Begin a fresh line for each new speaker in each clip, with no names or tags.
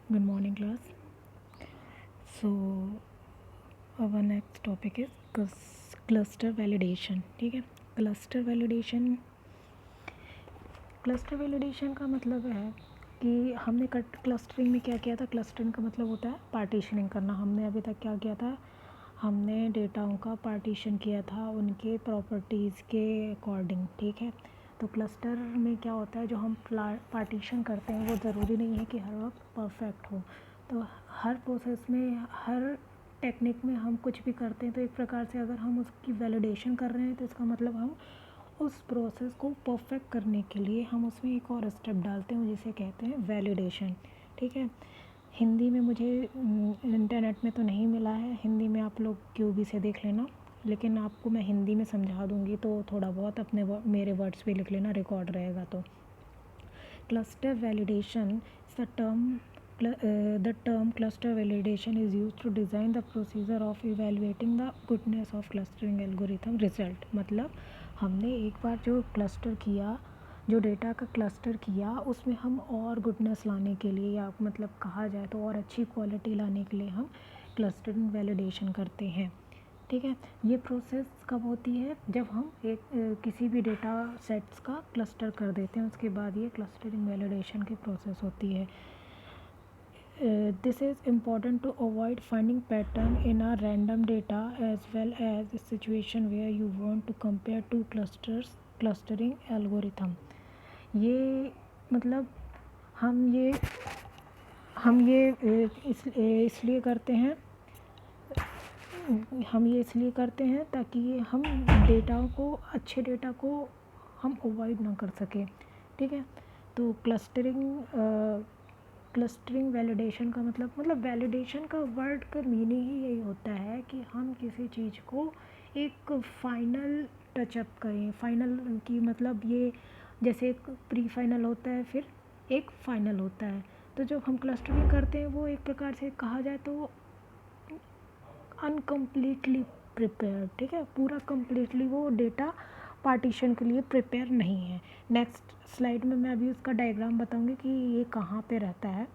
Good morning, class. So, our next topic is cluster validation. ठीक है, cluster validation का मतलब है कि हमने क्लस्टरिंग में क्या किया था। क्लस्टरिंग का मतलब होता है पार्टीशनिंग करना। हमने अभी तक क्या किया था, हमने डेटाओं का पार्टीशन किया था उनके प्रॉपर्टीज़ के अकॉर्डिंग। ठीक है, तो क्लस्टर में क्या होता है, जो हम पार्टीशन करते हैं वो ज़रूरी नहीं है कि हर वक्त परफेक्ट हो। तो हर प्रोसेस में, हर टेक्निक में हम कुछ भी करते हैं तो एक प्रकार से अगर हम उसकी वैलिडेशन कर रहे हैं तो इसका मतलब हम उस प्रोसेस को परफेक्ट करने के लिए हम उसमें एक और स्टेप डालते हैं जिसे कहते हैं वैलिडेशन। ठीक है, हिंदी में मुझे इंटरनेट में तो नहीं मिला है, हिंदी में आप लोग क्यूबी से देख लेना, लेकिन आपको मैं हिंदी में समझा दूंगी तो थोड़ा बहुत अपने मेरे वर्ड्स पे लिख लेना, रिकॉर्ड रहेगा। तो cluster validation is the term cluster validation is used to design the procedure of evaluating the goodness of clustering algorithm result। मतलब हमने एक बार जो क्लस्टर किया, जो डेटा का क्लस्टर किया, उसमें हम और गुडनेस लाने के लिए, या मतलब कहा जाए तो और अच्छी क्वालिटी लाने के लिए हम क्लस्टरिंग वैलिडेशन करते हैं। ठीक है, ये प्रोसेस कब होती है, जब हम एक किसी भी डेटा सेट्स का क्लस्टर कर देते हैं, उसके बाद ये क्लस्टरिंग वैलिडेशन की प्रोसेस होती है। This is important to avoid finding pattern in a random data as well as a situation where you want to compare two clustering algorithm। ये मतलब हम ये इसलिए करते हैं, ताकि हम अच्छे डेटा को हम अवॉइड ना कर सकें। ठीक है, तो क्लस्टरिंग वैलिडेशन का मतलब वैलिडेशन का वर्ड का मीनिंग ही यही होता है कि हम किसी चीज़ को एक फाइनल टचअप करें। फाइनल की मतलब ये जैसे एक प्री फाइनल होता है, फिर एक फाइनल होता है। तो जब हम क्लस्टरिंग करते हैं वो एक प्रकार से कहा जाए तो अनकम्प्लीटली प्रिपेयर। ठीक है, पूरा कम्प्लीटली वो डेटा पार्टीशन के लिए प्रिपेयर नहीं है। नेक्स्ट स्लाइड में मैं अभी उसका डायग्राम बताऊंगी कि ये कहाँ पे रहता है।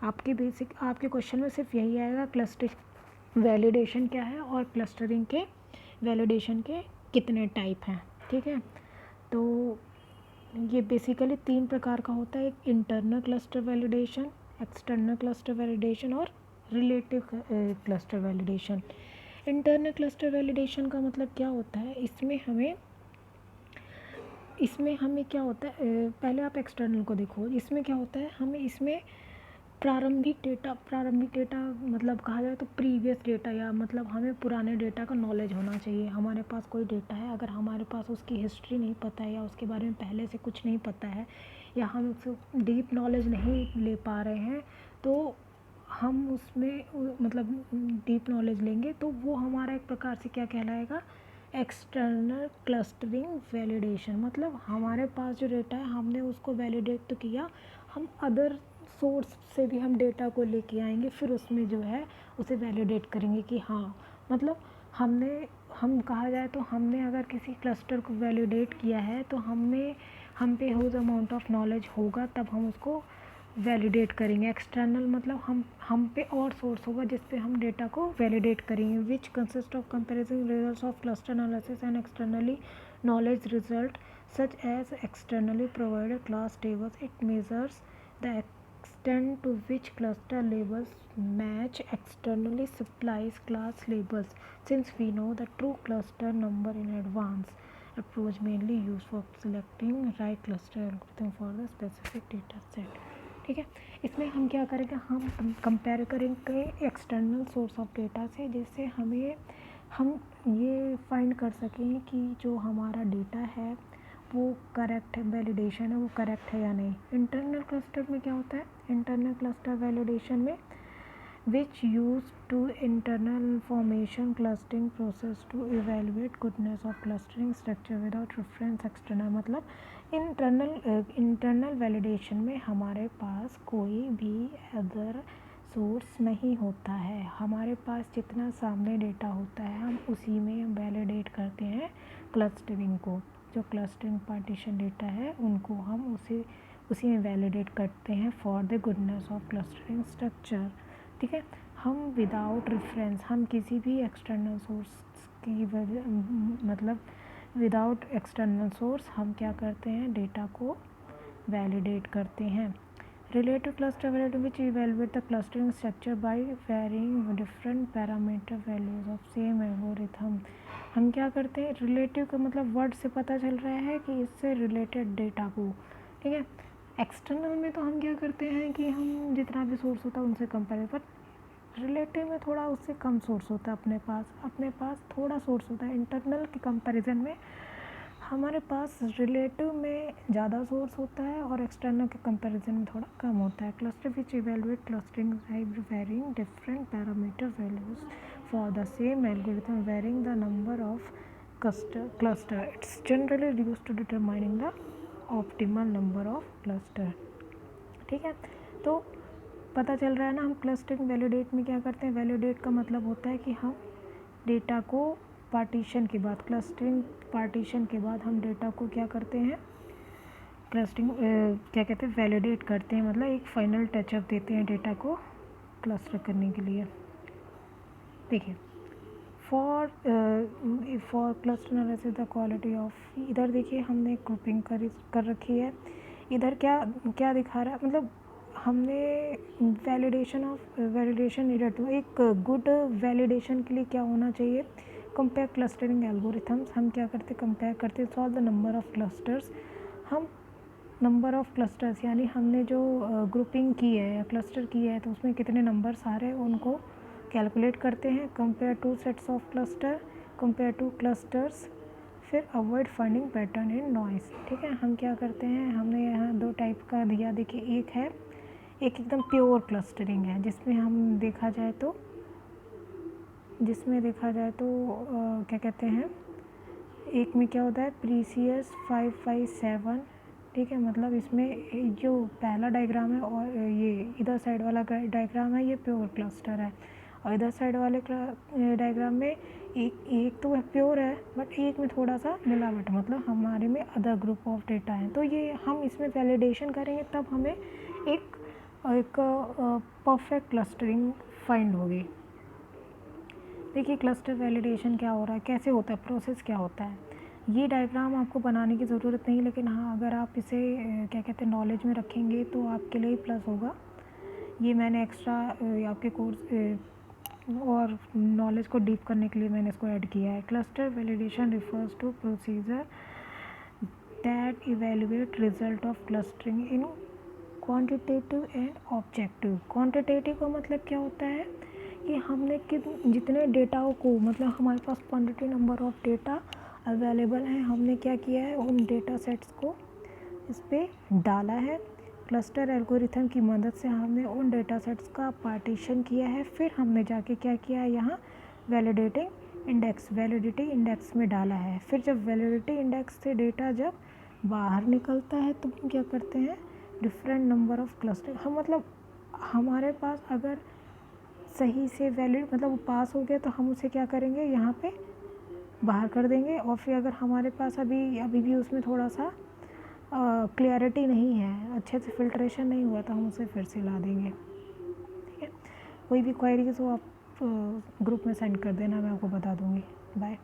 आपके क्वेश्चन में सिर्फ यही आएगा, क्लस्टर वैलिडेशन क्या है और क्लस्टरिंग के वैलिडेशन के कितने टाइप हैं। ठीक है, तो ये बेसिकली 3 प्रकार का होता है, एक internal cluster validation, external cluster validation और relative cluster validation. Internal cluster validation का मतलब क्या होता है, इसमें हमें क्या होता है, पहले आप एक्सटर्नल को देखो। इसमें क्या होता है, हमें इसमें प्रारंभिक डेटा मतलब कहा जाए तो प्रीवियस डेटा, या मतलब हमें पुराने डेटा का नॉलेज होना चाहिए। हमारे पास कोई डेटा है, अगर हमारे पास उसकी हिस्ट्री नहीं पता है या उसके बारे में पहले से कुछ नहीं पता है, या हम उससे डीप नॉलेज नहीं ले पा रहे हैं, तो हम उसमें मतलब डीप नॉलेज लेंगे तो वो हमारा एक प्रकार से क्या कहलाएगा, एक्सटर्नल क्लस्टरिंग वैलिडेशन। मतलब हमारे पास जो डेटा है हमने उसको वैलिडेट तो किया, हम अदर सोर्स से भी हम डेटा को लेके आएंगे, फिर उसमें जो है उसे वैलिडेट करेंगे कि हाँ, मतलब हम कहा जाए तो हमने अगर किसी क्लस्टर को वैलिडेट किया है तो हम पे ह्यूज अमाउंट ऑफ नॉलेज होगा, तब हम उसको वैलिडेट करेंगे। एक्सटर्नल मतलब हम पे और सोर्स होगा जिस पे हम डेटा को वैलिडेट करेंगे, which consist of comparison results of cluster analysis and externally knowledge result such as externally provided class tables. It measures the extent to which cluster labels match externally supplies class labels. Since we know the true cluster number in advance, approach mainly used for selecting right cluster algorithm for the specific data set। ठीक है, इसमें हम क्या करेंगे, हम compare करेंगे external source of data से, जिससे हम ये फाइंड कर सकें कि जो हमारा डेटा है वो करेक्ट है, वैलिडेशन है वो करेक्ट है या नहीं। इंटरनल क्लस्टर में क्या होता है, इंटरनल क्लस्टर वैलिडेशन में which use to internal information clustering process to evaluate goodness of clustering structure without reference external. मतलब इंटरनल वैलिडेशन में हमारे पास कोई भी अदर सोर्स नहीं होता है, हमारे पास जितना सामने डेटा होता है हम उसी में वैलिडेट करते हैं क्लस्टरिंग को। जो क्लस्टरिंग पार्टीशन डेटा है उनको हम उसी में वैलिडेट करते हैं for the goodness of clustering structure. ठीक है, हम विदाउट रेफरेंस, हम किसी भी एक्सटर्नल सोर्स की वजह मतलब विदाउट एक्सटर्नल सोर्स हम क्या करते हैं, डेटा को वैलिडेट करते हैं। Relative cluster value which evaluate the clustering structure by varying different parameter values of same algorithm. हम क्या करते हैं, रिलेटिव का मतलब वर्ड से पता चल रहा है कि इससे रिलेटेड डेटा को, ठीक है। एक्सटर्नल में तो हम क्या करते हैं कि हम जितना भी सोर्स होता है उनसे कंपेयर, पर रिलेटिव में थोड़ा उससे कम सोर्स होता है, अपने पास थोड़ा सोर्स होता है। इंटरनल के कंपैरिजन में हमारे पास रिलेटिव में ज़्यादा सोर्स होता है और एक्सटर्नल के कंपैरिजन में थोड़ा कम होता है। Cluster which evaluate clustering type varying different parameter values for the same algorithm varying the number of cluster it's generally used to determining the optimal number of cluster। ठीक है, तो पता चल रहा है ना, हम क्लस्टरिंग वैलिडेट में क्या करते हैं, वैलिडेट का मतलब होता है कि हम डेटा को पार्टीशन के बाद, क्लस्टरिंग पार्टीशन के बाद हम डेटा को क्या करते हैं, क्लस्टरिंग क्या कहते हैं, वैलिडेट करते हैं, मतलब एक फाइनल टचअप देते हैं डेटा को क्लस्टर करने के लिए। देखिए, for cluster analysis the quality of, इधर देखिए हमने ग्रुपिंग कर रखी है। इधर क्या दिखा रहा है, मतलब हमने वैलिडेशन नीडेड टू, एक गुड वैलिडेशन के लिए क्या होना चाहिए, कंपेयर क्लस्टरिंग एल्गोरिथम्स। हम क्या करते, कंपेयर करते, solve the number of clusters. हम नंबर ऑफ क्लस्टर्स यानी हमने जो ग्रुपिंग की है या क्लस्टर की है तो उसमें कितने नंबर्स आ रहे हैं उनको कैलकुलेट करते हैं। Compare two sets of cluster, compare two clusters, फिर avoid finding pattern in noise. ठीक है, हम क्या करते हैं, हमने यहाँ दो टाइप का दिया। देखिए, एक एकदम प्योर क्लस्टरिंग है जिसमें हम देखा जाए तो क्या कहते हैं, एक में क्या होता है, प्रीसियस 557। ठीक है, मतलब इसमें जो पहला डायग्राम है और ये इधर साइड वाला डायग्राम है, ये प्योर क्लस्टर है, और इधर साइड वाले डायग्राम में एक तो प्योर है बट एक में थोड़ा सा मिलावट, मतलब हमारे में अदर ग्रुप ऑफ डेटा है। तो ये हम इसमें वैलिडेशन करेंगे तब हमें एक परफेक्ट क्लस्टरिंग फाइंड होगी। देखिए, क्लस्टर वैलिडेशन क्या हो रहा है, कैसे होता है, प्रोसेस क्या होता है। ये डायग्राम आपको बनाने की ज़रूरत नहीं, लेकिन हाँ अगर आप इसे क्या कहते हैं नॉलेज में रखेंगे तो आपके लिए प्लस होगा। ये मैंने एक्स्ट्रा आपके कोर्स और नॉलेज को डीप करने के लिए मैंने इसको ऐड किया है। Cluster validation refers to procedure that evaluate result of clustering in quantitative and objective. Quantitative का मतलब क्या होता है कि हमने जितने डेटाओं को, मतलब हमारे पास quantity number of data available है, हमने क्या किया है, उन डेटा सेट्स को इस पर डाला है। क्लस्टर एल्गोरिथम की मदद से हमने उन डेटा सेट्स का पार्टीशन किया है, फिर हमने जाके क्या किया है, यहाँ वैलिडिटी इंडेक्स में डाला है। फिर जब वैलिडिटी इंडेक्स से डेटा जब बाहर निकलता है तो हम क्या करते हैं, डिफरेंट नंबर ऑफ क्लस्टर, हम मतलब हमारे पास अगर सही से वैलिड मतलब वो पास हो गया तो हम उसे क्या करेंगे, यहाँ पे बाहर कर देंगे। और फिर अगर हमारे पास अभी भी उसमें थोड़ा सा क्लियरिटी नहीं है, अच्छे से फिल्ट्रेशन नहीं हुआ, तो हम उसे फिर से ला देंगे। ठीक है, कोई भी क्वेरीज हो आप ग्रुप में सेंड कर देना, मैं आपको बता दूँगी। बाय।